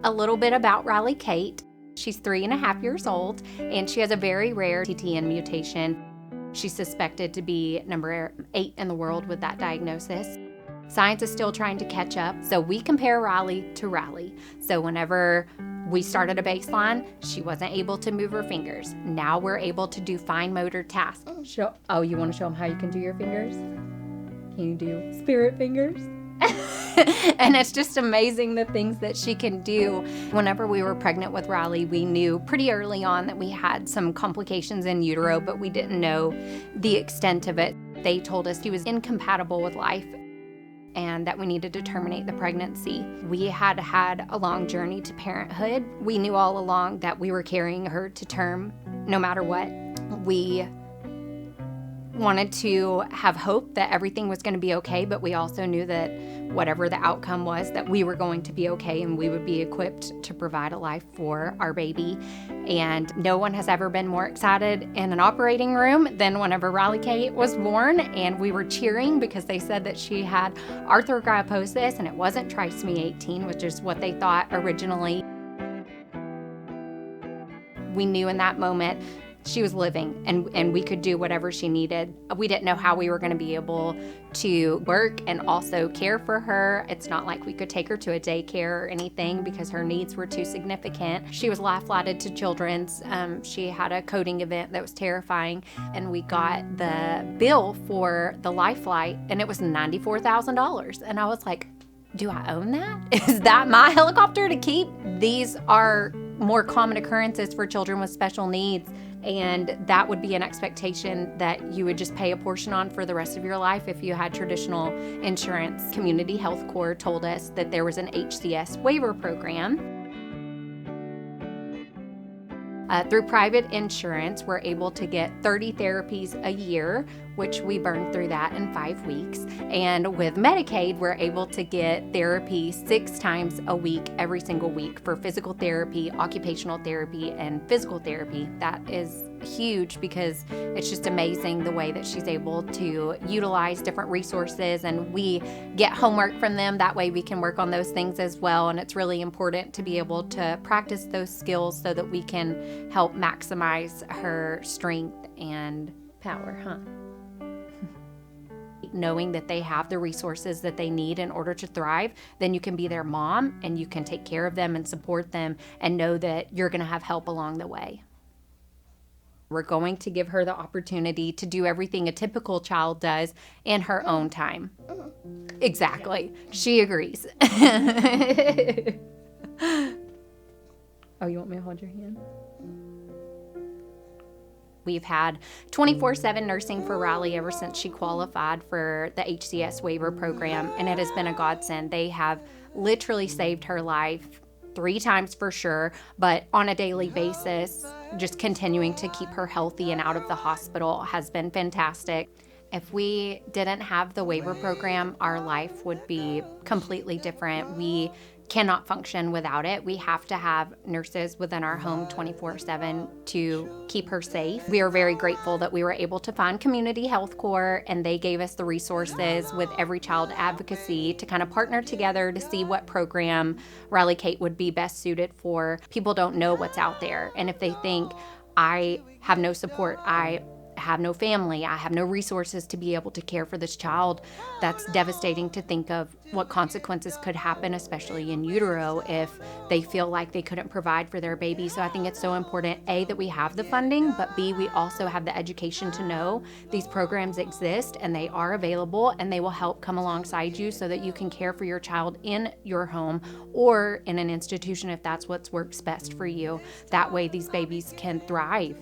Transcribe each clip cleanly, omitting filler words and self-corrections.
a little bit about Rylee Kate. She's 3.5 years old, and she has a very rare TTN mutation. She's suspected to be number 8 in the world with that diagnosis. Science is still trying to catch up, so we compare Rylee to Rylee. So whenever we started a baseline, she wasn't able to move her fingers. Now we're able to do fine motor tasks. Oh, you want to show them how you can do your fingers? Can you do spirit fingers? And it's just amazing the things that she can do. Whenever we were pregnant with Rylee, we knew pretty early on that we had some complications in utero, but we didn't know the extent of it. They told us she was incompatible with life and that we needed to terminate the pregnancy. We had had a long journey to parenthood. We knew all along that we were carrying her to term no matter what. We wanted to have hope that everything was going to be okay, but we also knew that whatever the outcome was, that we were going to be okay and we would be equipped to provide a life for our baby. And no one has ever been more excited in an operating room than whenever Rylee Kate was born, and we were cheering because they said that she had arthrogryposis and it wasn't trisomy 18, which is what they thought originally. We knew in that moment she was living and we could do whatever she needed. We didn't know how we were going to be able to work and also care for her. It's not like we could take her to a daycare or anything because her needs were too significant. She was life flighted to Children's. She had a coding event that was terrifying, and we got the bill for the life flight and it was $94,000. And I was like, do I own that? Is that my helicopter to keep? These are more common occurrences for children with special needs. And that would be an expectation that you would just pay a portion on for the rest of your life if you had traditional insurance. Community Health Corps told us that there was an HCS waiver program. Through private insurance, we're able to get 30 therapies a year, which we burned through that in 5 weeks. And with Medicaid, we're able to get therapy 6 times a week, every single week, for physical therapy, occupational therapy, and physical therapy. That is huge because it's just amazing the way that she's able to utilize different resources, and we get homework from them. That way we can work on those things as well. And it's really important to be able to practice those skills so that we can help maximize her strength and power, Knowing that they have the resources that they need in order to thrive, then you can be their mom and you can take care of them and support them and know that you're going to have help along the way. We're going to give her the opportunity to do everything a typical child does in her own time. Exactly. She agrees. Oh, you want me to hold your hand? We've had 24/7 nursing for Rylee ever since she qualified for the HCS waiver program, and it has been a godsend. They have literally saved her life 3 times for sure, but on a daily basis, just continuing to keep her healthy and out of the hospital has been fantastic. If we didn't have the waiver program, our life would be completely different. We cannot function without it. We have to have nurses within our home 24/7 to keep her safe. We are very grateful that we were able to find Community Health Corps, and they gave us the resources with Every Child Advocacy to kind of partner together to see what program Rylee Kate would be best suited for. People don't know what's out there, and if they think, I have no support, I have no family, I have no resources to be able to care for this child, that's devastating to think of what consequences could happen, especially in utero, if they feel like they couldn't provide for their baby. So I think it's so important, A, that we have the funding, but B, we also have the education to know these programs exist and they are available and they will help come alongside you so that you can care for your child in your home or in an institution if that's what works best for you. That way these babies can thrive.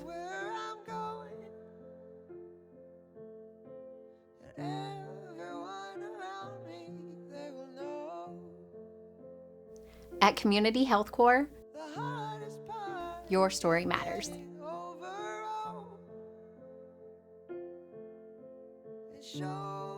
At Community Health Corps, your story matters. Show